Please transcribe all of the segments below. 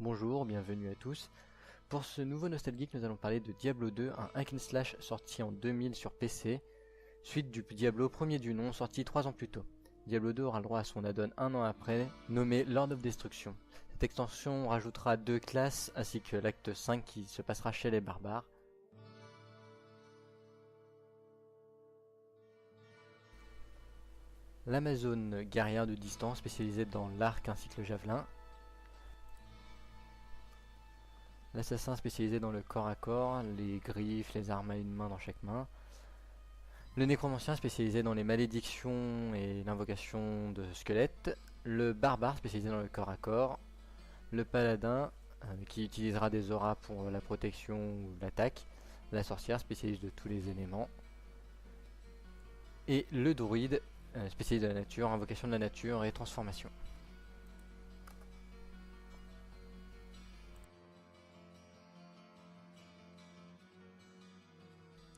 Bonjour, bienvenue à tous. Pour ce nouveau Nostalgeek, nous allons parler de Diablo 2, un hack and slash sorti en 2000 sur PC, suite du Diablo premier du nom, sorti 3 ans plus tôt. Diablo 2 aura le droit à son add-on un an après, nommé Lord of Destruction. Cette extension rajoutera 2 classes, ainsi que l'acte 5 qui se passera chez les barbares. L'Amazone guerrière de distance spécialisée dans l'arc ainsi que le javelin. L'assassin spécialisé dans le corps à corps, les griffes, les armes à une main dans chaque main. Le nécromancien spécialisé dans les malédictions et l'invocation de squelettes. Le barbare spécialisé dans le corps à corps. Le paladin qui utilisera des auras pour la protection ou l'attaque. La sorcière spécialiste de tous les éléments. Et le druide spécialiste de la nature, invocation de la nature et transformation.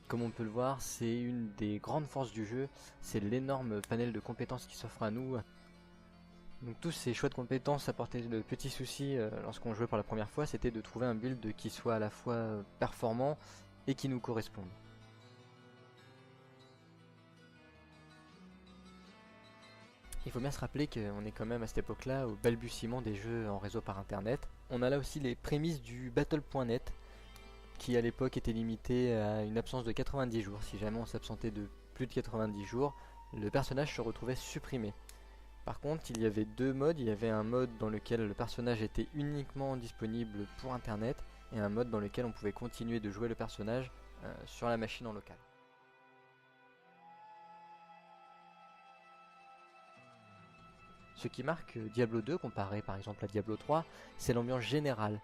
Comme on peut le voir, c'est une des grandes forces du jeu, c'est l'énorme panel de compétences qui s'offre à nous. Donc tous ces choix de compétences apportaient de petits soucis lorsqu'on jouait pour la première fois, c'était de trouver un build qui soit à la fois performant et qui nous corresponde. Il faut bien se rappeler qu'on est quand même à cette époque-là au balbutiement des jeux en réseau par internet. On a là aussi les prémices du Battle.net, qui à l'époque était limité à une absence de 90 jours. Si jamais on s'absentait de plus de 90 jours, le personnage se retrouvait supprimé. Par contre, il y avait deux modes. Il y avait un mode dans lequel le personnage était uniquement disponible pour internet, et un mode dans lequel on pouvait continuer de jouer le personnage sur la machine en local. Ce qui marque Diablo 2 comparé par exemple à Diablo 3, c'est l'ambiance générale.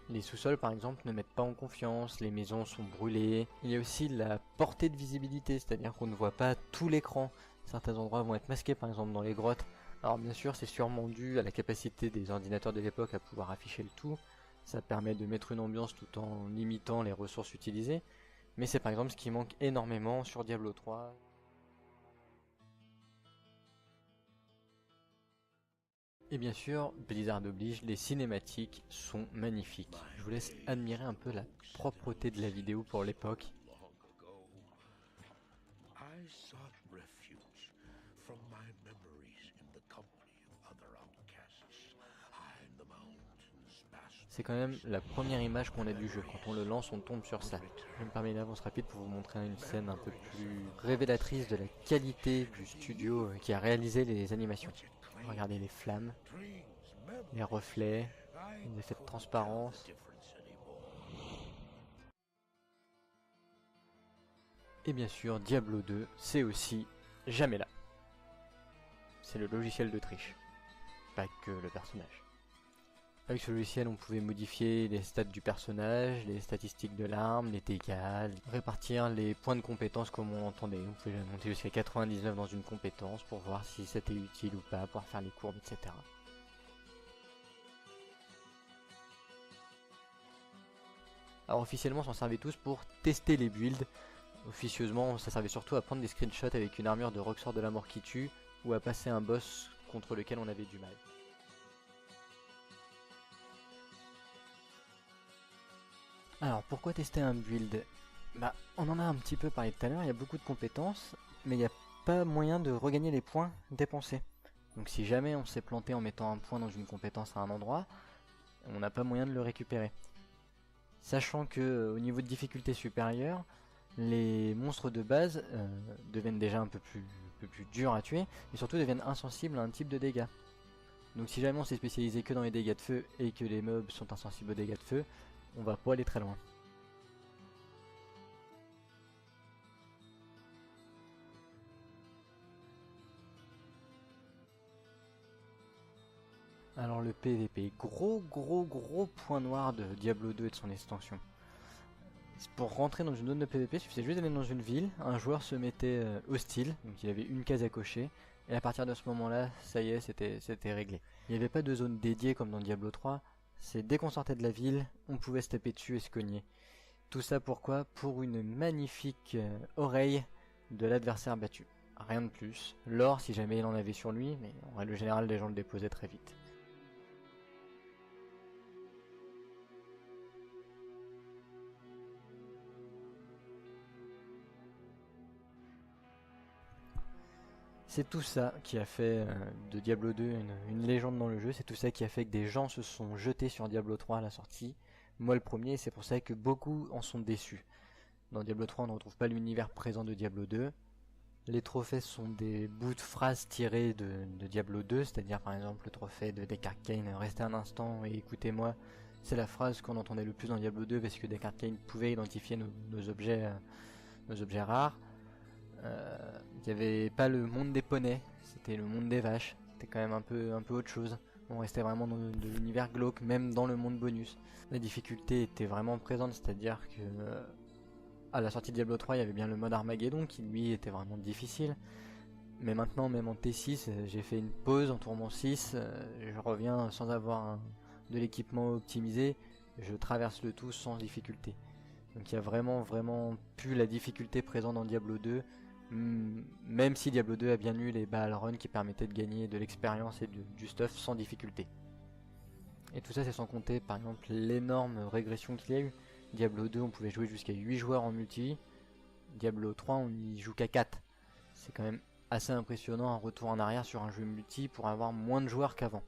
Les sous-sols par exemple ne mettent pas en confiance, les maisons sont brûlées. Il y a aussi la portée de visibilité, c'est-à-dire qu'on ne voit pas tout l'écran. Certains endroits vont être masqués par exemple dans les grottes. Alors bien sûr c'est sûrement dû à la capacité des ordinateurs de l'époque à pouvoir afficher le tout. Ça permet de mettre une ambiance tout en limitant les ressources utilisées. Mais c'est par exemple ce qui manque énormément sur Diablo 3. Et bien sûr, Blizzard oblige, les cinématiques sont magnifiques. Je vous laisse admirer un peu la propreté de la vidéo pour l'époque. C'est quand même la première image qu'on a du jeu. Quand on le lance, on tombe sur ça. Je me permets une avance rapide pour vous montrer une scène un peu plus révélatrice de la qualité du studio qui a réalisé les animations. Regardez les flammes, les reflets, les effets de transparence. Et bien sûr, Diablo 2, c'est aussi jamais là. C'est le logiciel de triche, pas que le personnage. Avec ce logiciel, on pouvait modifier les stats du personnage, les statistiques de l'arme, les dégâts, répartir les points de compétence comme on entendait. On pouvait monter jusqu'à 99 dans une compétence pour voir si c'était utile ou pas, pouvoir faire les courbes, etc. Alors officiellement, on s'en servait tous pour tester les builds. Officieusement, ça servait surtout à prendre des screenshots avec une armure de Roxor de la mort qui tue, ou à passer un boss contre lequel on avait du mal. Alors pourquoi tester un build? On en a un petit peu parlé tout à l'heure, il y a beaucoup de compétences, mais il n'y a pas moyen de regagner les points dépensés. Donc si jamais on s'est planté en mettant un point dans une compétence à un endroit, on n'a pas moyen de le récupérer. Sachant que au niveau de difficulté supérieure, les monstres de base deviennent déjà un peu plus durs à tuer, et surtout deviennent insensibles à un type de dégâts. Donc si jamais on s'est spécialisé que dans les dégâts de feu et que les mobs sont insensibles aux dégâts de feu, on va pas aller très loin. Alors le PVP, gros point noir de Diablo 2 et de son extension. Pour rentrer dans une zone de PVP, il suffisait juste d'aller dans une ville, un joueur se mettait hostile, donc il avait une case à cocher, et à partir de ce moment-là, ça y est, c'était réglé. Il n'y avait pas de zone dédiée comme dans Diablo 3, c'est dès qu'on sortait de la ville, on pouvait se taper dessus et se cogner. Tout ça pourquoi? Pour une magnifique oreille de l'adversaire battu. Rien de plus. L'or si jamais il en avait sur lui, mais en règle générale les gens le déposaient très vite. C'est tout ça qui a fait de Diablo 2 une légende dans le jeu, c'est tout ça qui a fait que des gens se sont jetés sur Diablo 3 à la sortie. Moi le premier, c'est pour ça que beaucoup en sont déçus. Dans Diablo 3, on ne retrouve pas l'univers présent de Diablo 2. Les trophées sont des bouts de phrases tirés de Diablo 2, c'est-à-dire par exemple le trophée de Descartes-Kane, restez un instant et écoutez-moi. C'est la phrase qu'on entendait le plus dans Diablo 2 parce que Descartes-Kane pouvait identifier nos objets rares. Il n'y avait pas le monde des poneys, c'était le monde des vaches. C'était quand même un peu autre chose. On restait vraiment dans de l'univers glauque, même dans le monde bonus. La difficulté était vraiment présente, c'est-à-dire que à la sortie de Diablo 3, il y avait bien le mode Armageddon qui lui était vraiment difficile. Mais maintenant, même en T6, j'ai fait une pause en tournant 6. Je reviens sans avoir de l'équipement optimisé. Je traverse le tout sans difficulté. Donc il y a vraiment plus la difficulté présente dans Diablo 2. Même si Diablo 2 a bien eu les battle runs qui permettaient de gagner de l'expérience et du stuff sans difficulté. Et tout ça c'est sans compter par exemple l'énorme régression qu'il y a eu. Diablo 2 on pouvait jouer jusqu'à 8 joueurs en multi. Diablo 3 on y joue qu'à 4. C'est quand même assez impressionnant un retour en arrière sur un jeu multi pour avoir moins de joueurs qu'avant.